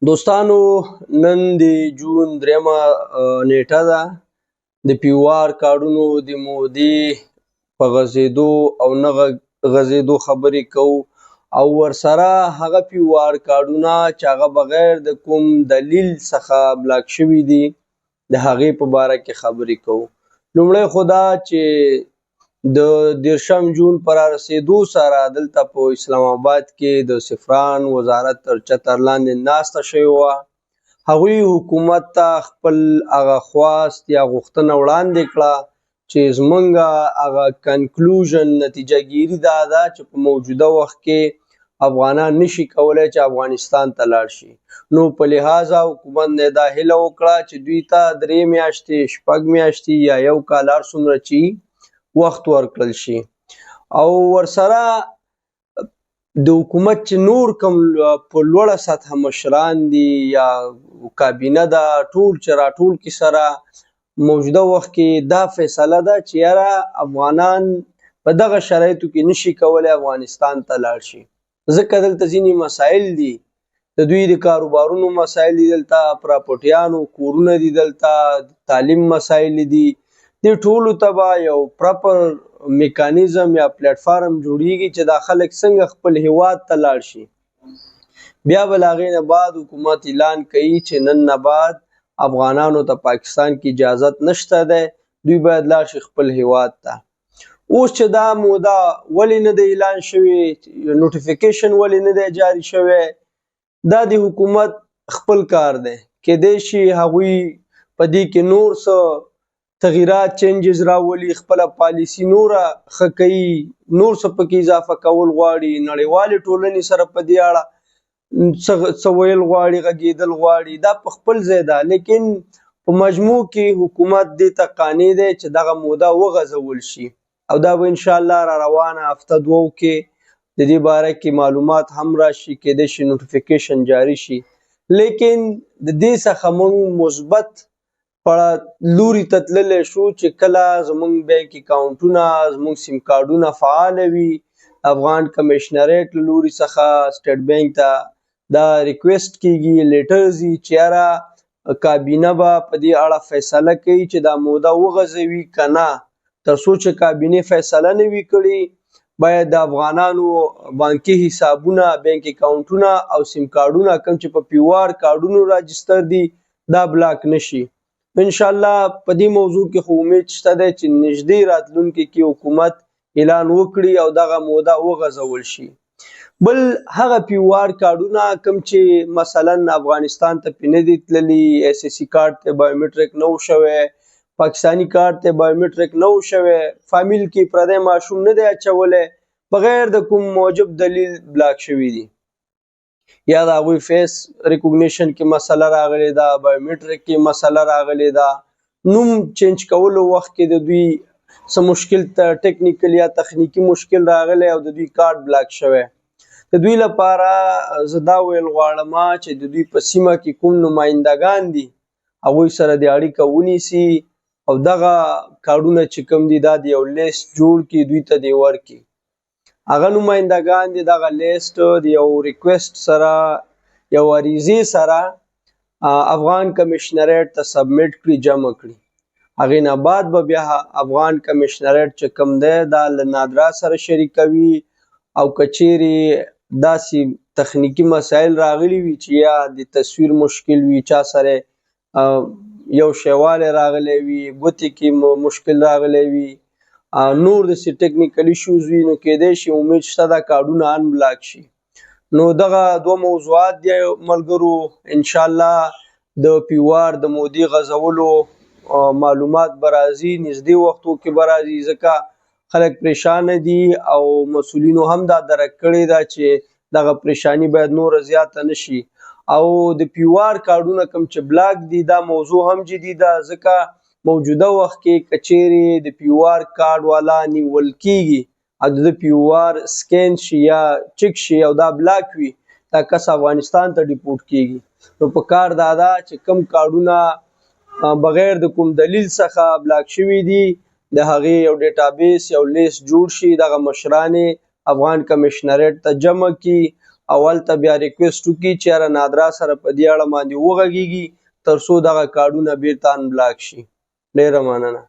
دوستانو نن د جون 3 نیټه ده. د پیوار کارډونو د مودې په غځېدو او نه غځېدو خبرې کوو او ورسره هغه پیوار کارډونه چې هغه بغیر د کوم دلیل څخه بلاک شوي دي د هغې په باره کې خبرې کوو. لومړی خو دا چې د 10 جون پر رسېدو سره دلته په اسلام آباد کې د سفران وزارت تر چتر لاندې ناسته شوې وه. هغوی حکومت ته خپل هغه خواست یا غوښتنه وړاندې کړه چې زمونږ هغه کنکلوژن نتیجه ګیري دا ده چې په موجوده وخت کې افغانان نشي کولی چې افغانستان ته لاړ شي. نو په لحاظه حکومت نه دا هیله وکړه چې دوی ته 3 میاشتې 6 میاشتې یا 1 کال هر څومره چې وخت ورکړل شي. او ورسره د حکومت چې نور کوم په لوړه سطح مشران دي یا کابینه ده ټول چې راټول کړي سره موجوده وخت کې دا فیصله ده چې یاره افغانان په دغه شرایطو کې نشي کولی افغانستان ته لاړ شي. ځکه دلته ځینې مسایل دي، د دوی د کاروبارونو مسایل دي، دلته پراپرټیانو کورونه دي، دلته تعلیم مسایل دي. دې ټولو ته به یو پراپر میکانیزم یا پلیټفارم جوړیږي چې دا خلک څنګه خپل هیواد ته لاړ شي. بیا به له هغې نه بعد حکومت اعلان کوي چې نن نه بعد افغانانو ته پاکستان کې اجازت نشته دی، دوی باید لاړ شي خپل هیواد ته. اوس چې دا موده ولې نه دی اعلان شوی، نوټیفیکیشن ولې نه دی جاری شوی، دا د حکومت خپل کار دی. کیدای شي هغوی په دې کې نور څه تغییرات چینجز راولي، خپله پالیسي نوره ښه کوي، نور څه پکې اضافه کول غواړي، نړیوالې ټولنې سره په دې اړه څه ویل غواړي، غږېدل غواړي، دا په خپل ځای ده. لیکن په مجموع کې حکومت دې ته قانع دی چې دغه موده وغځول شي او دا به انشاءالله را روانه هفته دوو کې د دې باره کې معلومات هم راشي، کیدای شي نوټیفیکیشن جاری شي. لیکن د دې څخه موږ مثبت لوري ته تللی شو چې کله زموږ بینک اکاونټونه، زموږ سیم کارډونه فعال وي، افغان کمیشنریټ له لوري څخه سټیټ بینک ته دا ریکویسټ کیږي، لیټر ځي چې یاره کابینه به په دې اړه فیصله کوي چې دا موده وغځوي که نه. تر څو چې کابینې فیصله نه وي کړې باید د افغانانو بانکي حسابونه، بینک اکاونټونه او سیم کارډونه کوم چې په پیوار کارډونو راجستر دي دا بلاک نشي. انشاءالله په دې موضوع کې خو امید شته دی چې نږدې راتلونکي کې حکومت اعلان وکړي او دغه موده وغځول شي. بل هغه پیوار کارډونه کوم چې مثلا افغانستان ته پې نه دي تللي، SSC کارډ ته بایومیټریک نه و شوی، پاکستاني کارډ ته بایومیټریک نه و شوی، فامیل کې پردی ماشوم نه دی اچولی، بغیر د کوم موجب دلیل بلاک شوي دي. یا د هغوی فیس ریکوګنیشن کې مسله راغلې ده، بایومیټریک کې مسله راغلې ده، نوم چینج کولو وخت کې د دوی څه مشکل ټیکنیکل یا تخنیکي مشکل راغلی او د دوی کارډ بلاک شوی. د دوی لپاره زه دا ویل غواړم چې د دوی په سیمه کې کوم نمایندګان دي هغوی سره د اړیکه ونیسي او دغه کارډونه چې کوم دي دا د یو لیست جوړ کړي، دوی ته دې ورکړي. هغه نمایندګان دې دغه لیست د یو ریکویسټ سره، یو عریضې سره افغان کمیشنریټ ته سبمیټ کړي، جمع کړي. هغې نه بعد به بیا افغان کمیشنریټ چې کوم دی دا له نادرا سره شریکوي او که چیرې داسې تخنیکي مسایل راغلي وي چې یا د تصویر مشکل وي، چا سره یو شیوالی راغلی وي، ګوتې کې مشکل راغلی وي، نور داسې ټیکنیکل ایشوز وي، نو کیدای شي امید شته دا کارډونه ان بلاک شي. نو دغه 2 موضوعات دي ملګرو، انشاءالله د پیوار د مودې غځولو معلومات به راځي، نږدې وختو کې به راځي، ځکه خلک پریشانه دي او مسؤلینو هم دا درک کړې ده چې دغه پریشانی باید نوره زیاته نشي. او د پیوار کارډونه کوم چې بلاک دي دا موضوع هم جدي ده، ځکه موجوده وخت کې که چیرې د پیوار کارډ والا نیول کیږي او د پیوار سکین شي یا چک شي او دا بلاک وي، دا کس افغانستان ته ډیپورټ کیږي. نو په کار دا ده چې کوم کارډونه بغیر د کوم دلیل څخه بلاک شوي دي د هغې یو ډیټابیس، یو لیست جوړ شي، دغه مشران افغان کمیشنریټ ته جمع کړي اول ته بیا ریکویسټ وکړي چې یاره نادرا سره په دې اړه باندې وغږیږي تر څو دغه کارډونه بیرته ان بلاک شي. ډیره مننه.